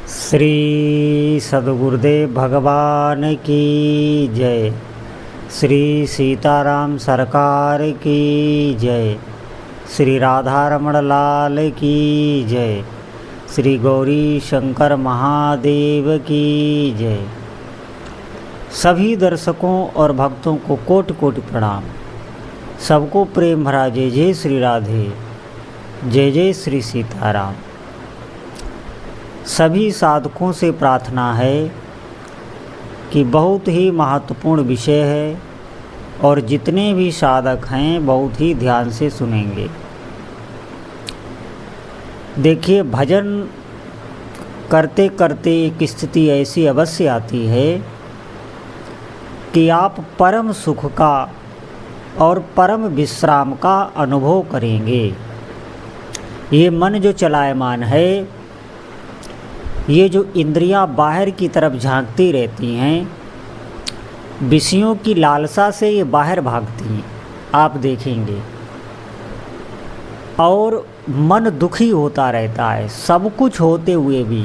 श्री सद्गुरुदेव भगवान की जय। श्री सीताराम सरकार की जय। श्री राधारमण लाल की जय। श्री गौरी शंकर महादेव की जय। सभी दर्शकों और भक्तों को कोटि कोटि प्रणाम। सबको प्रेम भरा जय जय श्री राधे, जय जय श्री सीताराम। सभी साधकों से प्रार्थना है कि बहुत ही महत्वपूर्ण विषय है और जितने भी साधक हैं बहुत ही ध्यान से सुनेंगे। देखिए, भजन करते करते एक स्थिति ऐसी अवश्य आती है कि आप परम सुख का और परम विश्राम का अनुभव करेंगे। ये मन जो चलायमान है, ये जो इंद्रियां बाहर की तरफ झांकती रहती हैं, विषयों की लालसा से ये बाहर भागती हैं, आप देखेंगे, और मन दुखी होता रहता है। सब कुछ होते हुए भी,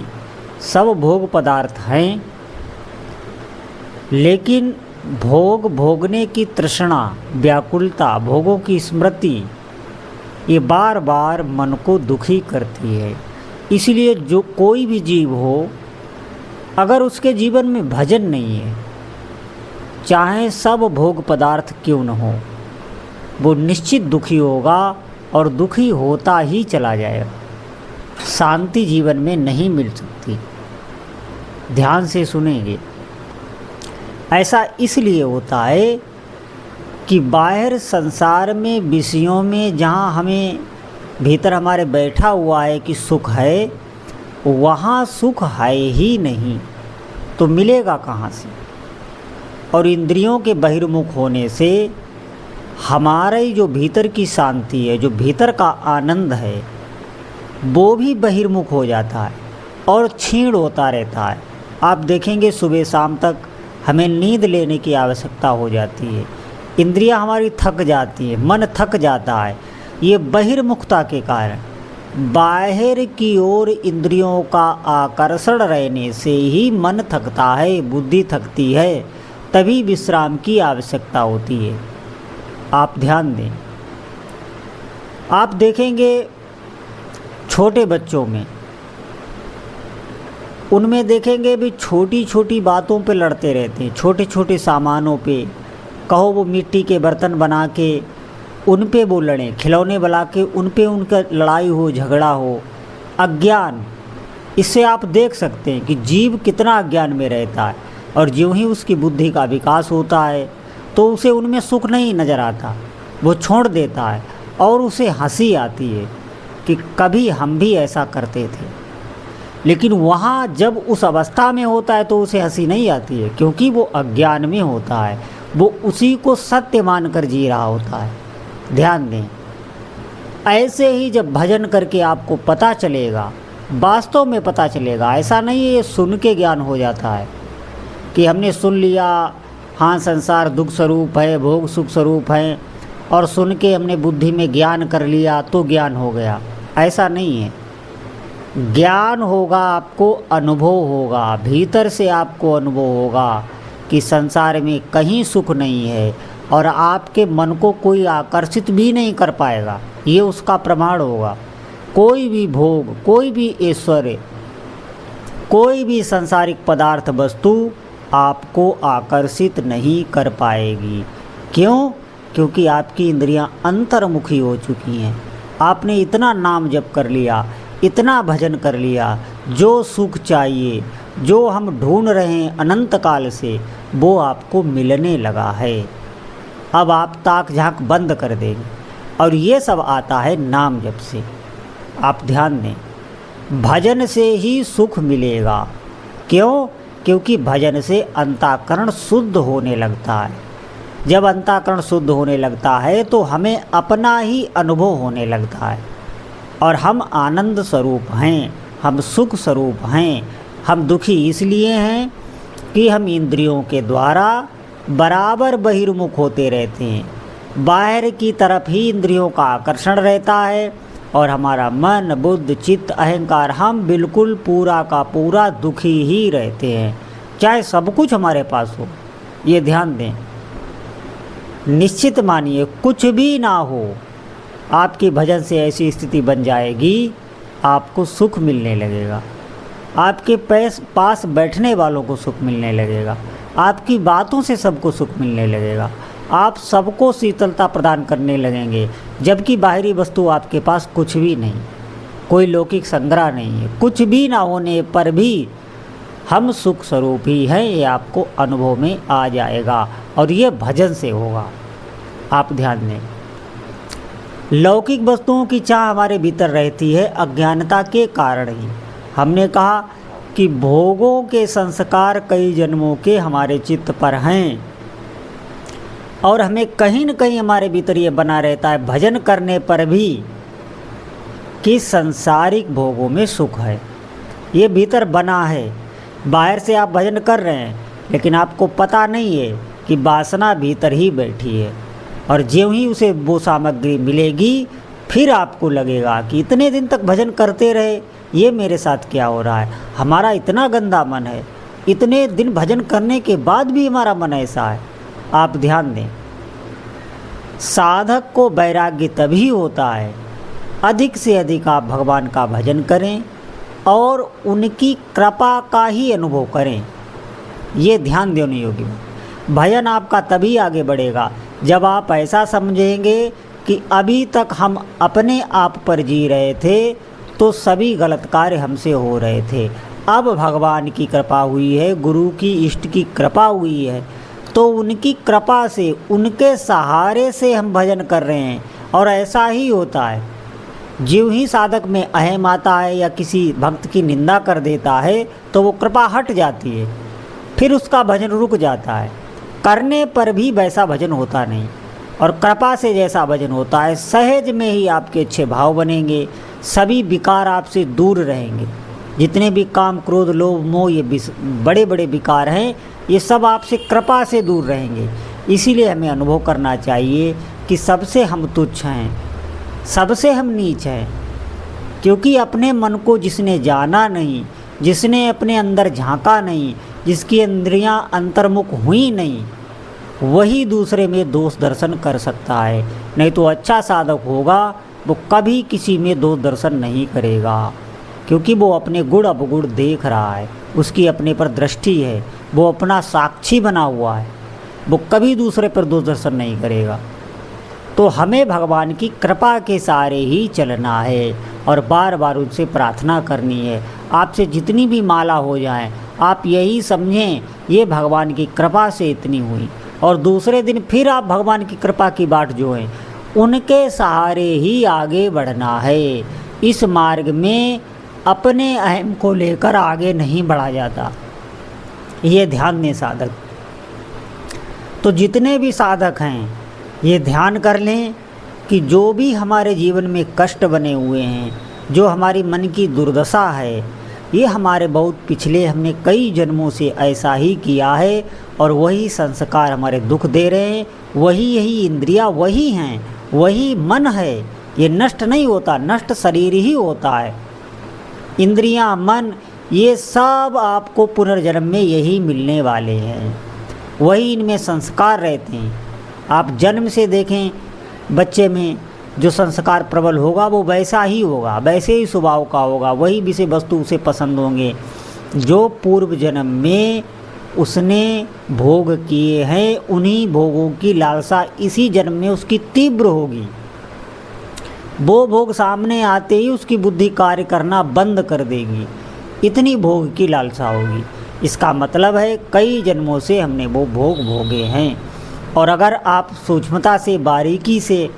सब भोग पदार्थ हैं, लेकिन भोग भोगने की तृष्णा, व्याकुलता, भोगों की स्मृति ये बार बार मन को दुखी करती है। इसलिए जो कोई भी जीव हो, अगर उसके जीवन में भजन नहीं है, चाहे सब भोग पदार्थ क्यों न हो, वो निश्चित दुखी होगा और दुखी होता ही चला जाएगा। शांति जीवन में नहीं मिल सकती। ध्यान से सुनेंगे। ऐसा इसलिए होता है कि बाहर संसार में विषयों में जहाँ हमें भीतर हमारे बैठा हुआ है कि सुख है, वहाँ सुख है ही नहीं, तो मिलेगा कहाँ से। और इंद्रियों के बहिर्मुख होने से हमारे जो भीतर की शांति है, जो भीतर का आनंद है, वो भी बहिर्मुख हो जाता है और क्षीण होता रहता है। आप देखेंगे सुबह शाम तक हमें नींद लेने की आवश्यकता हो जाती है, इंद्रियां हमारी थक जाती है, मन थक जाता है। ये बहिर्मुखता के कारण, बाहर की ओर इंद्रियों का आकर्षण रहने से ही मन थकता है, बुद्धि थकती है, तभी विश्राम की आवश्यकता होती है। आप ध्यान दें। आप देखेंगे छोटे बच्चों में, उनमें देखेंगे भी छोटी छोटी बातों पे लड़ते रहते हैं, छोटे छोटे सामानों पे। कहो वो मिट्टी के बर्तन बना के उन पे वो लड़ें, खिलौने बना के उन पे उनका लड़ाई हो, झगड़ा हो। अज्ञान, इससे आप देख सकते हैं कि जीव कितना अज्ञान में रहता है। और ज्यों ही उसकी बुद्धि का विकास होता है तो उसे उनमें सुख नहीं नज़र आता, वो छोड़ देता है और उसे हंसी आती है कि कभी हम भी ऐसा करते थे। लेकिन वहाँ जब उस अवस्था में होता है तो उसे हंसी नहीं आती है, क्योंकि वो अज्ञान में होता है, वो उसी को सत्य मानकर जी रहा होता है। ध्यान दें। ऐसे ही जब भजन करके आपको पता चलेगा, वास्तव में पता चलेगा, ऐसा नहीं है ये सुन के ज्ञान हो जाता है कि हमने सुन लिया, हाँ संसार दुख स्वरूप है, भोग सुख स्वरूप है, और सुन के हमने बुद्धि में ज्ञान कर लिया तो ज्ञान हो गया। ऐसा नहीं है। ज्ञान होगा, आपको अनुभव होगा, भीतर से आपको अनुभव होगा कि संसार में कहीं सुख नहीं है और आपके मन को कोई आकर्षित भी नहीं कर पाएगा। ये उसका प्रमाण होगा। कोई भी भोग, कोई भी ऐश्वर्य, कोई भी सांसारिक पदार्थ वस्तु आपको आकर्षित नहीं कर पाएगी। क्यों? क्योंकि आपकी इंद्रियां अंतर्मुखी हो चुकी हैं। आपने इतना नाम जप कर लिया, इतना भजन कर लिया, जो सुख चाहिए, जो हम ढूंढ रहे हैं अनंत काल से, वो आपको मिलने लगा है। अब आप ताक झांक बंद कर देंगे, और ये सब आता है नाम जप से। आप ध्यान दें, भजन से ही सुख मिलेगा। क्यों? क्योंकि भजन से अंतःकरण शुद्ध होने लगता है। जब अंतःकरण शुद्ध होने लगता है तो हमें अपना ही अनुभव होने लगता है, और हम आनंद स्वरूप हैं, हम सुख स्वरूप हैं। हम दुखी इसलिए हैं कि हम इंद्रियों के द्वारा बराबर बहिर्मुख होते रहते हैं। बाहर की तरफ ही इंद्रियों का आकर्षण रहता है, और हमारा मन, बुद्धि, चित्त, अहंकार, हम बिल्कुल पूरा का पूरा दुखी ही रहते हैं, चाहे सब कुछ हमारे पास हो। ये ध्यान दें, निश्चित मानिए कुछ भी ना हो, आपकी भजन से ऐसी स्थिति बन जाएगी, आपको सुख मिलने लगेगा, आपके पास बैठने वालों को सुख मिलने लगेगा, आपकी बातों से सबको सुख मिलने लगेगा, आप सबको शीतलता प्रदान करने लगेंगे, जबकि बाहरी वस्तु आपके पास कुछ भी नहीं, कोई लौकिक संग्रह नहीं है। कुछ भी ना होने पर भी हम सुख स्वरूप ही हैं, ये आपको अनुभव में आ जाएगा और ये भजन से होगा। आप ध्यान दें, लौकिक वस्तुओं की चाह हमारे भीतर रहती है अज्ञानता के कारण ही। हमने कहा कि भोगों के संस्कार कई जन्मों के हमारे चित्त पर हैं और हमें कहीं न कहीं हमारे भीतर ये बना रहता है भजन करने पर भी कि संसारिक भोगों में सुख है, ये भीतर बना है। बाहर से आप भजन कर रहे हैं लेकिन आपको पता नहीं है कि वासना भीतर ही बैठी है, और ज्यों ही उसे वो सामग्री मिलेगी फिर आपको लगेगा कि इतने दिन तक भजन करते रहे, ये मेरे साथ क्या हो रहा है, हमारा इतना गंदा मन है, इतने दिन भजन करने के बाद भी हमारा मन ऐसा है। आप ध्यान दें, साधक को वैराग्य तभी होता है अधिक से अधिक आप भगवान का भजन करें और उनकी कृपा का ही अनुभव करें। ये ध्यान देने योग्य भजन आपका तभी आगे बढ़ेगा जब आप ऐसा समझेंगे कि अभी तक हम अपने आप पर जी रहे थे तो सभी गलत कार्य हमसे हो रहे थे, अब भगवान की कृपा हुई है, गुरु की, इष्ट की कृपा हुई है, तो उनकी कृपा से, उनके सहारे से हम भजन कर रहे हैं। और ऐसा ही होता है, ज्यों ही साधक में अहम आता है या किसी भक्त की निंदा कर देता है तो वो कृपा हट जाती है, फिर उसका भजन रुक जाता है। करने पर भी वैसा भजन होता नहीं, और कृपा से जैसा भजन होता है सहज में ही आपके अच्छे भाव बनेंगे, सभी विकार आपसे दूर रहेंगे। जितने भी काम, क्रोध, लोभ, मोह, ये बड़े बड़े विकार हैं, ये सब आपसे कृपा से दूर रहेंगे। इसीलिए हमें अनुभव करना चाहिए कि सबसे हम तुच्छ हैं, सबसे हम नीच हैं, क्योंकि अपने मन को जिसने जाना नहीं, जिसने अपने अंदर झांका नहीं, जिसकी इंद्रियां अंतर्मुख हुई नहीं, वही दूसरे में दोष दर्शन कर सकता है। नहीं तो अच्छा साधक होगा वो कभी किसी में दोष दर्शन नहीं करेगा, क्योंकि वो अपने गुण अवगुण देख रहा है, उसकी अपने पर दृष्टि है, वो अपना साक्षी बना हुआ है, वो कभी दूसरे पर दोष दर्शन नहीं करेगा। तो हमें भगवान की कृपा के सहारे ही चलना है और बार बार उनसे प्रार्थना करनी है। आपसे जितनी भी माला हो जाए आप यही समझें ये भगवान की कृपा से इतनी हुई, और दूसरे दिन फिर आप भगवान की कृपा की बाट जो है उनके सहारे ही आगे बढ़ना है। इस मार्ग में अपने अहम को लेकर आगे नहीं बढ़ा जाता, ये ध्यान दें साधक। तो जितने भी साधक हैं ये ध्यान कर लें कि जो भी हमारे जीवन में कष्ट बने हुए हैं, जो हमारी मन की दुर्दशा है, ये हमारे बहुत पिछले, हमने कई जन्मों से ऐसा ही किया है और वही संस्कार हमारे दुख दे रहे हैं। वही यही इंद्रियां वही हैं, वही मन है, ये नष्ट नहीं होता, नष्ट शरीर ही होता है। इंद्रियां, मन, ये सब आपको पुनर्जन्म में यही मिलने वाले हैं, वही इनमें संस्कार रहते हैं। आप जन्म से देखें बच्चे में जो संस्कार प्रबल होगा वो वैसा ही होगा, वैसे ही स्वभाव का होगा, वही विषय वस्तु उसे पसंद होंगे जो पूर्व जन्म में उसने भोग किए हैं। उन्हीं भोगों की लालसा इसी जन्म में उसकी तीव्र होगी। वो भोग सामने आते ही उसकी बुद्धि कार्य करना बंद कर देगी, इतनी भोग की लालसा होगी। इसका मतलब है कई जन्मों से हमने वो भोग भोगे हैं, और अगर आप सूक्ष्मता से, बारीकी से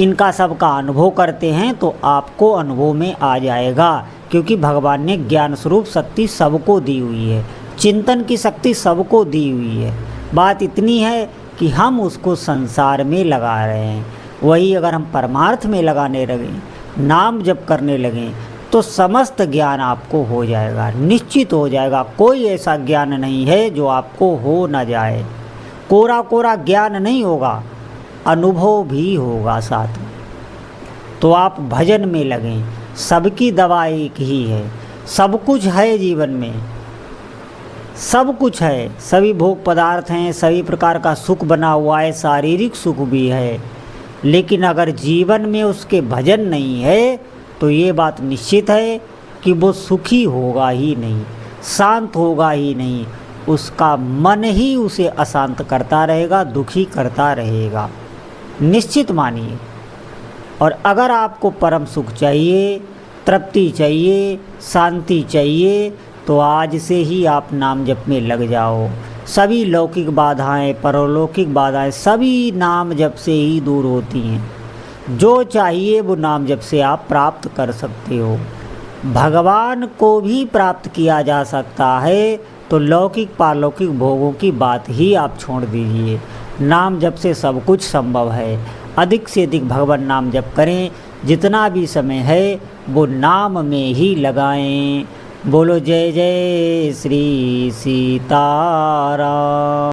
इनका सब का अनुभव करते हैं तो आपको अनुभव में आ जाएगा, क्योंकि भगवान ने ज्ञान स्वरूप शक्ति सबको दी हुई है, चिंतन की शक्ति सबको दी हुई है। बात इतनी है कि हम उसको संसार में लगा रहे हैं। वही अगर हम परमार्थ में लगाने लगें, नाम जप करने लगें, तो समस्त ज्ञान आपको हो जाएगा, निश्चित हो जाएगा। कोई ऐसा ज्ञान नहीं है जो आपको हो न जाए। कोरा कोरा ज्ञान नहीं होगा, अनुभव भी होगा साथ में। तो आप भजन में लगें। सबकी दवा एक ही है। सब कुछ है जीवन में, सब कुछ है, सभी भोग पदार्थ हैं, सभी प्रकार का सुख बना हुआ है, शारीरिक सुख भी है, लेकिन अगर जीवन में उसके भजन नहीं है तो ये बात निश्चित है कि वो सुखी होगा ही नहीं, शांत होगा ही नहीं, उसका मन ही उसे अशांत करता रहेगा, दुखी करता रहेगा, निश्चित मानिए। और अगर आपको परम सुख चाहिए, तृप्ति चाहिए, शांति चाहिए, तो आज से ही आप नाम जप में लग जाओ। सभी लौकिक बाधाएं, परलौकिक बाधाएं, सभी नाम जप से ही दूर होती हैं। जो चाहिए वो नाम जप से आप प्राप्त कर सकते हो। भगवान को भी प्राप्त किया जा सकता है, तो लौकिक पारलौकिक भोगों की बात ही आप छोड़ दीजिए। नाम जप से सब कुछ संभव है। अधिक से अधिक भगवान नाम जप करें, जितना भी समय है वो नाम में ही लगाएं। बोलो जय जय श्री सीताराम।